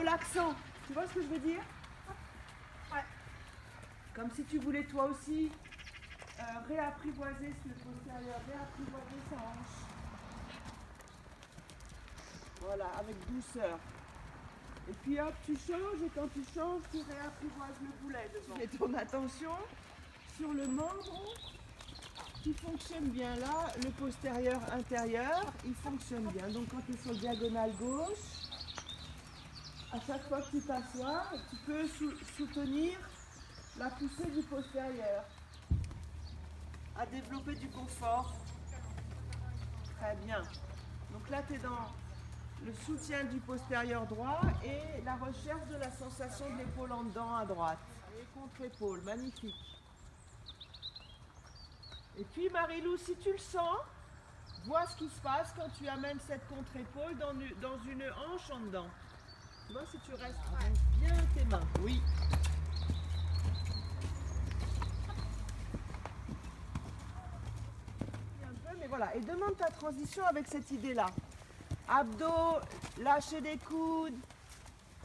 relaxant. Tu vois ce que je veux dire? Ouais. Comme si tu voulais toi aussi réapprivoiser le postérieur, réapprivoiser sa hanche. Voilà, avec douceur. Et puis hop, tu changes et quand tu changes, tu réapprivoises le boulet devant. Et ton attention sur le membre qui fonctionne bien là, le postérieur intérieur, il fonctionne bien. Donc quand tu es sur le diagonale gauche, à chaque fois que tu t'assois, tu peux soutenir la poussée du postérieur, à développer du confort. Très bien. Donc là, tu es dans le soutien du postérieur droit et la recherche de la sensation de l'épaule en dedans à droite. Et contre-épaule, magnifique. Et puis Marilou, si tu le sens, vois ce qui se passe quand tu amènes cette contre-épaule dans une hanche en dedans. Tu vois, si tu restes bien tes mains. Oui. Un peu, mais voilà. Et demande ta transition avec cette idée-là. Abdos, lâcher des coudes.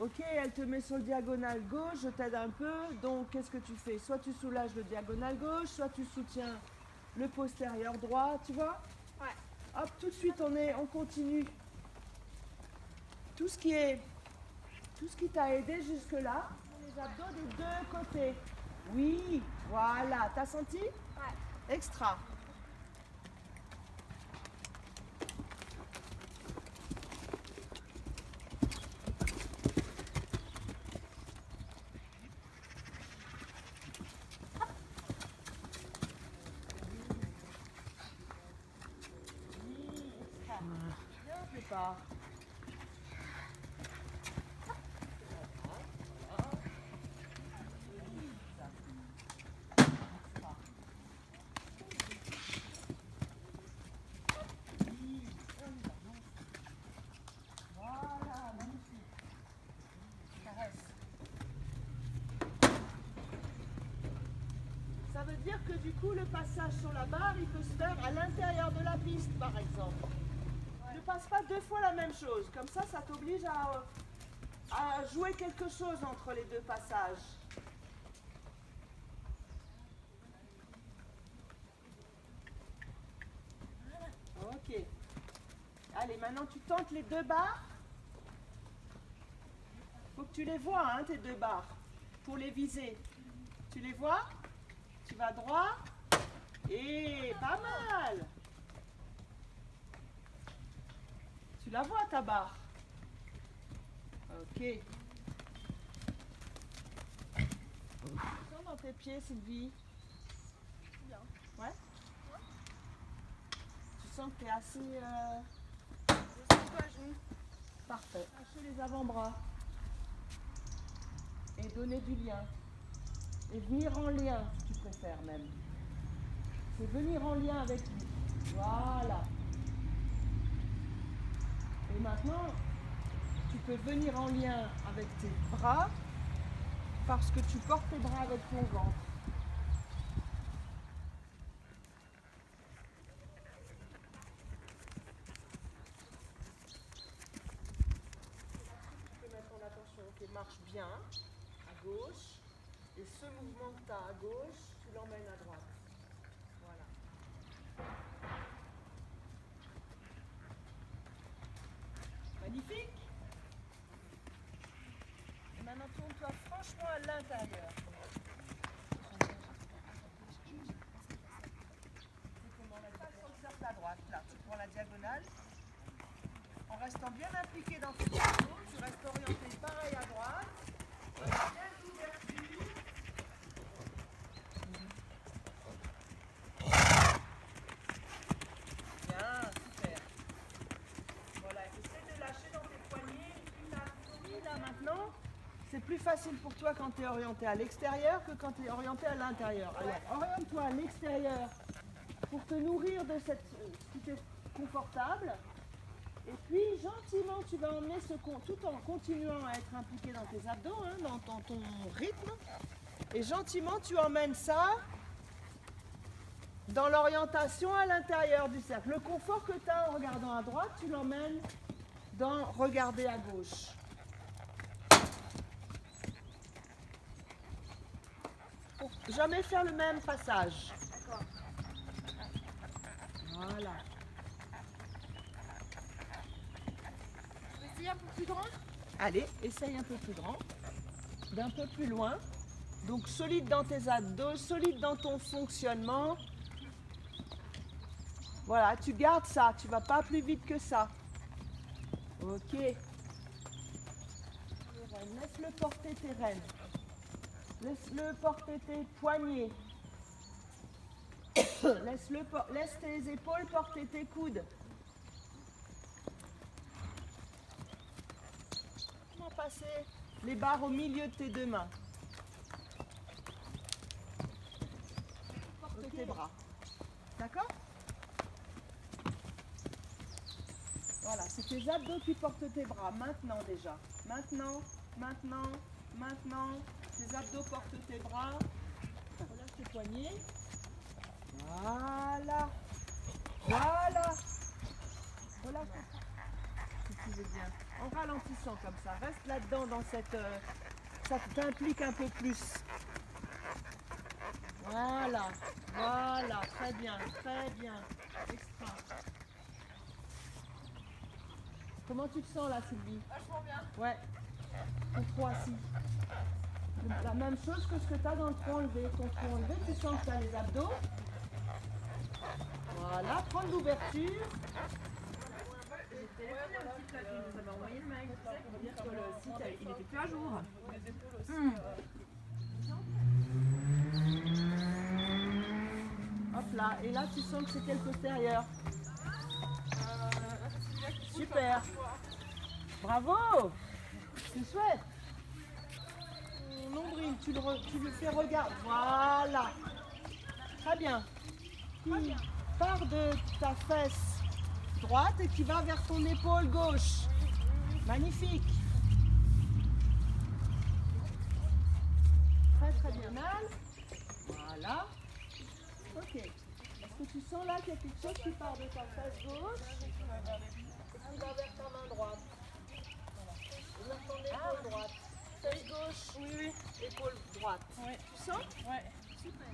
Ok, elle te met sur le diagonal gauche, je t'aide un peu. Donc, qu'est-ce que tu fais? Soit tu soulages le diagonal gauche, soit tu soutiens le postérieur droit, tu vois? Ouais. Hop, tout de suite, on continue. Tout ce qui t'a aidé jusque-là, les abdos des deux côtés. Oui, voilà. T'as senti? Ouais. Extra. Bien fait pas. Voilà, magnifique. Caresse. Ça veut dire que du coup, le passage sur la barre, il peut se faire à l'intérieur de la piste, par exemple. Ne passe pas deux fois la même chose. Comme ça t'oblige à jouer quelque chose entre les deux passages. Ok. Allez, maintenant tu tentes les deux barres. Faut que tu les vois, hein, tes deux barres, pour les viser. Tu les vois? Tu vas droit. Et pas mal. Tu la vois, ta barre? Ok. Tu sens dans tes pieds, Sylvie? Bien. Ouais? Tu sens que tu es assez... Je sens pas genou. Parfait. Lâcher les avant-bras. Et donner du lien. Et venir en lien, si tu préfères même. C'est venir en lien avec lui. Voilà. Et maintenant, tu peux venir en lien avec tes bras parce que tu portes tes bras avec ton ventre. Tu peux mettre ton attention, ok, marche bien à gauche. Et ce mouvement que tu as à gauche, tu l'emmènes à droite. Voilà. Magnifique. Et maintenant, tourne-toi franchement à l'intérieur. Observe ta droite, là. Tu prends la diagonale. En restant bien impliqué dans tes abdos, tu restes orienté pareil à droite. Avec bien d'ouverture. Bien, super. Voilà, essaie de lâcher dans tes poignets. Là maintenant, c'est plus facile pour toi quand tu es orienté à l'extérieur que quand tu es orienté à l'intérieur. Alors, oriente-toi à l'extérieur pour te nourrir de ce qui t'est confortable. Et puis, gentiment, tu vas emmener tout en continuant à être impliqué dans tes abdos, hein, dans ton rythme. Et gentiment, tu emmènes ça dans l'orientation à l'intérieur du cercle. Le confort que tu as en regardant à droite, tu l'emmènes dans regarder à gauche. Pour jamais faire le même passage. D'accord. Voilà. Je vais essayer un peu plus grand. Allez, essaye un peu plus grand, d'un peu plus loin. Donc solide dans tes abdos, solide dans ton fonctionnement. Voilà, tu gardes ça, tu vas pas plus vite que ça. Ok. Les rênes, laisse-le porter tes rênes. Laisse-le porter tes poignets. Laisse tes épaules porter tes coudes. Comment passer les barres au milieu de tes deux mains. Porte tes bras. D'accord? Voilà, c'est tes abdos qui portent tes bras. Maintenant déjà. Maintenant. Tes abdos portent tes bras. Relâche tes poignets. Voilà. Relâche. Si tu veux bien. En ralentissant comme ça. Reste là-dedans dans cette... ça t'implique un peu plus. Voilà. Très bien. Extra. Comment tu te sens là, Sylvie? Vachement bien. Ouais. Ton tronc assis. La même chose que ce que tu as dans le tronc enlevé. Ton tronc enlevé, tu sens que tu as les abdos. Voilà, prends de l'ouverture. Tu nous avais envoyé le mail pour dire que le site il était plus à jour. Hop là, et là tu sens que c'est quel postérieur? Super. Bravo. C'est chouette. Ton nombril, tu le fais regarder. Voilà. Très bien. Qui part de ta fesse droite et qui va vers ton épaule gauche. Magnifique. Très bien mal. Voilà. Ok. Est-ce que tu sens là qu'il y a quelque chose qui part de ta face gauche et qui va vers ta main droite? Vers ton épaule droite. Fesse gauche, oui. Épaule droite. Oui. Tu sens? Ouais. Super.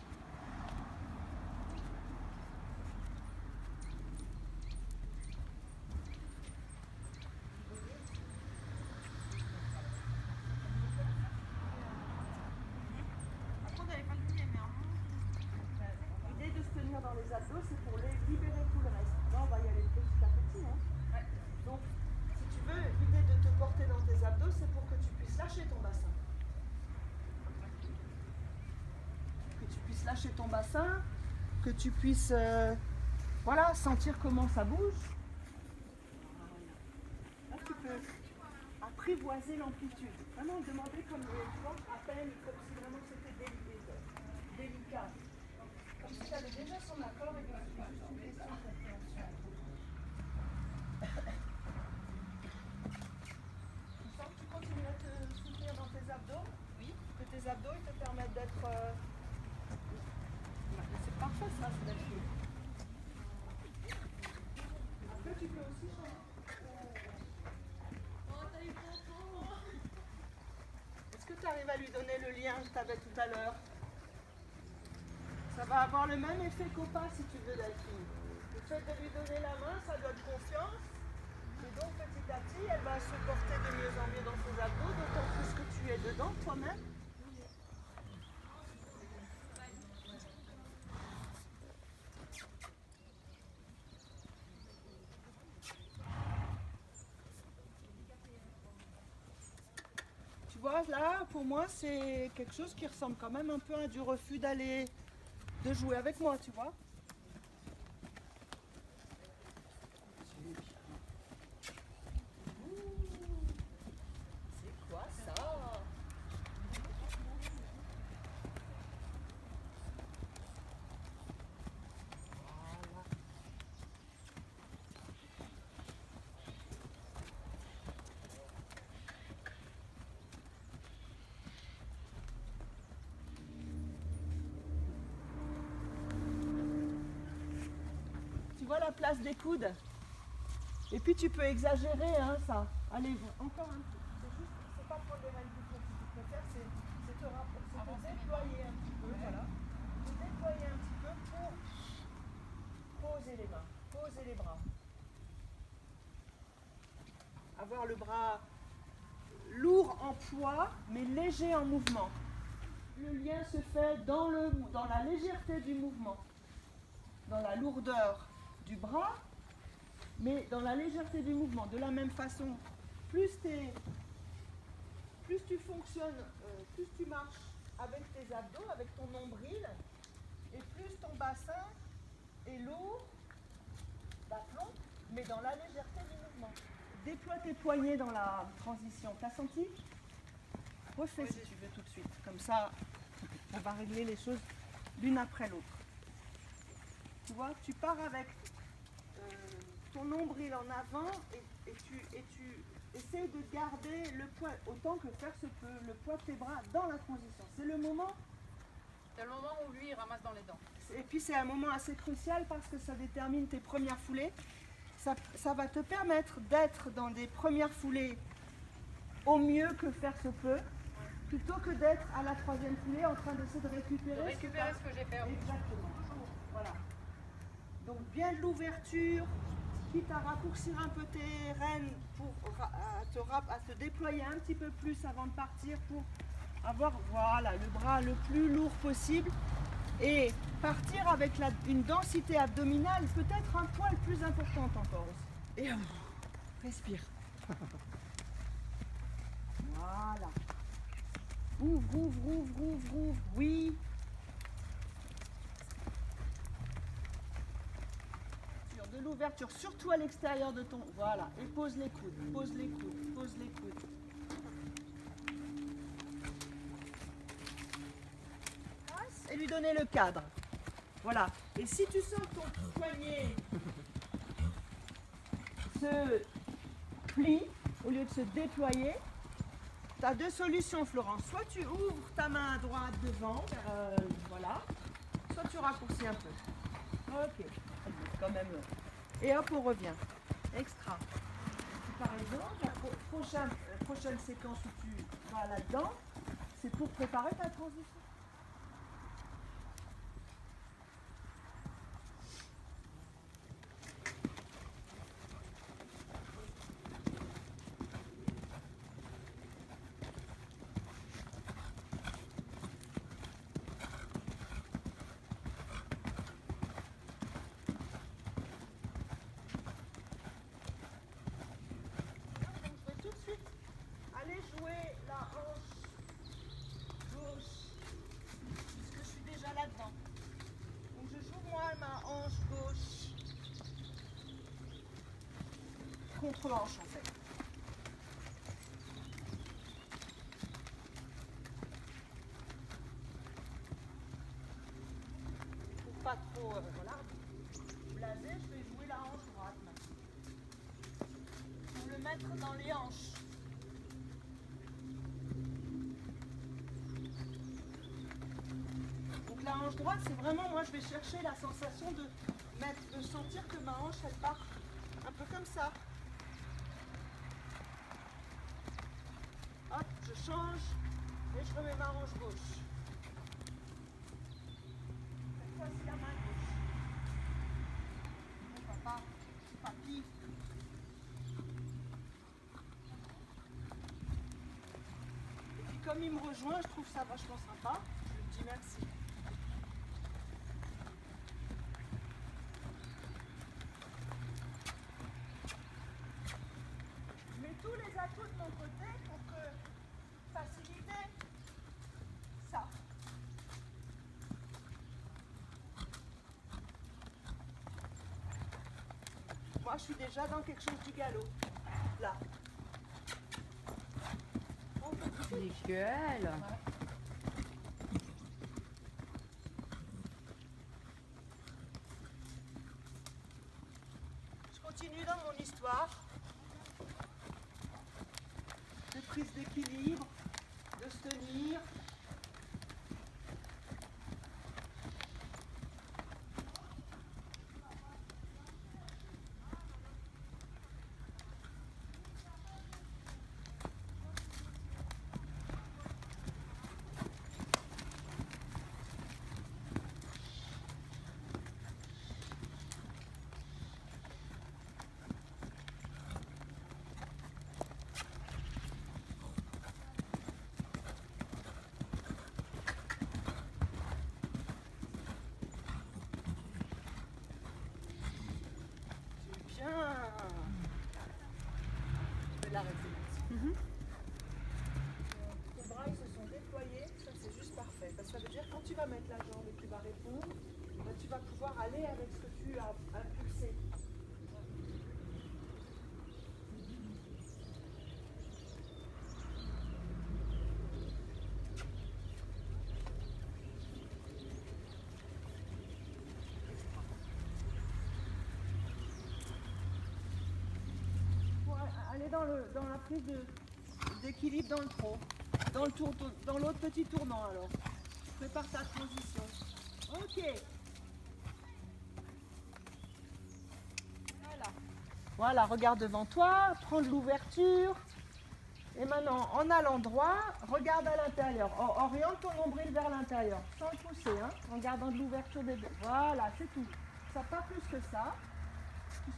L'idée de se tenir dans les abdos, c'est pour les libérer tout le reste. Là, on va y aller petit à petit. Hein. Donc, si tu veux, l'idée de te porter dans tes abdos, c'est pour que tu puisses lâcher ton bassin. Que tu puisses lâcher ton bassin, que tu puisses voilà, sentir comment ça bouge. Là, tu peux apprivoiser l'amplitude. Vraiment demander comme, tu vois, à peine, comme si vraiment c'était délicat. Comme si tu avais déjà son accord et que c'était juste une question de compréhension. Tu sens que tu continues à te soutenir dans tes abdos? Oui. Que tes abdos ils te permettent d'être... C'est parfait ça, c'est là-dessus. Après tu peux aussi changer. Est-ce que tu arrives à lui donner le lien que tu avais tout à l'heure? Ça va avoir le même effet qu'au pas si tu veux, Delphine. Le fait de lui donner la main, ça donne confiance. Et donc petit à petit, elle va se porter de mieux en mieux dans ses abdos, d'autant plus que tu es dedans toi-même. Tu vois, là, pour moi, c'est quelque chose qui ressemble quand même un peu à du refus de jouer avec moi, tu vois. C'est quoi ça? Tu vois la place des coudes? Et puis tu peux exagérer, hein, ça. Allez, encore un petit. C'est juste, c'est pas prendre les rênes plus courtes. Ce que tu préfères, c'est te déployer un petit peu, voilà. Se déployer un petit peu pour poser les mains, poser les bras. Avoir le bras lourd en poids, mais léger en mouvement. Le lien se fait dans la légèreté du mouvement, dans la lourdeur du bras, mais dans la légèreté du mouvement. De la même façon, plus tu fonctionnes, plus tu marches avec tes abdos, avec ton nombril, et plus ton bassin est lourd d'aplomb, mais dans la légèreté du mouvement. Déploie tes poignets dans la transition. T'as senti? Refais si tu veux tout de suite. Comme ça, on va régler les choses l'une après l'autre. Tu vois, tu pars avec ton nombril en avant et tu essaies de garder le poids, autant que faire se peut, le poids de tes bras dans la transition. C'est le moment où lui il ramasse dans les dents. Et puis c'est un moment assez crucial parce que ça détermine tes premières foulées. Ça va te permettre d'être dans des premières foulées au mieux que faire se peut, plutôt que d'être à la troisième foulée en train d'essayer de récupérer ce que j'ai perdu. Exactement. Voilà. Donc bien de l'ouverture, quitte à raccourcir un peu tes rênes pour à te déployer un petit peu plus avant de partir pour avoir le bras le plus lourd possible et partir avec une densité abdominale peut-être un poil plus importante encore aussi. Et respire. Voilà. Ouvre. Oui. De l'ouverture, surtout à l'extérieur de ton... Voilà. Et pose les coudes. Et lui donner le cadre. Voilà. Et si tu sens que ton poignet se plie au lieu de se déployer, tu as deux solutions, Florence. Soit tu ouvres ta main à droite devant, voilà. Soit tu raccourcis un peu. Ok. Quand même. Et hop, on revient. Extra. Par exemple, la prochaine séquence où tu vas là-dedans, c'est pour préparer ta transition. Contre-hanche en fait. Pour pas trop blaser, je vais jouer la hanche droite maintenant. Pour le mettre dans les hanches. Donc la hanche droite, c'est vraiment, moi je vais chercher la sensation de sentir que ma hanche elle part un peu comme ça. Hop, je change et je remets ma hanche gauche. Cette fois-ci la main gauche. Papy. Et puis comme il me rejoint, je trouve ça vachement sympa. Je lui dis merci. Je mets tous les atouts de mon côté pour faciliter ça. Moi, je suis déjà dans quelque chose du galop. Là. Nickel. Ouais. Je continue dans mon histoire de prise d'équilibre, de se tenir. Elle a arrêté. Tes bras ils se sont déployés, ça c'est juste parfait. Parce que ça veut dire quand tu vas mettre la jambe et que tu vas répondre, ben, tu vas pouvoir aller avec ce que tu as impulsé. Pour aller dans la prise d'équilibre dans le trot. Dans l'autre petit tournant alors. Prépare ta transition. Ok. Voilà, regarde devant toi, prends de l'ouverture. Et maintenant, en allant droit, regarde à l'intérieur. Oriente ton nombril vers l'intérieur, sans le pousser, hein, en gardant de l'ouverture des deux. Voilà, c'est tout. Ça pas plus que ça.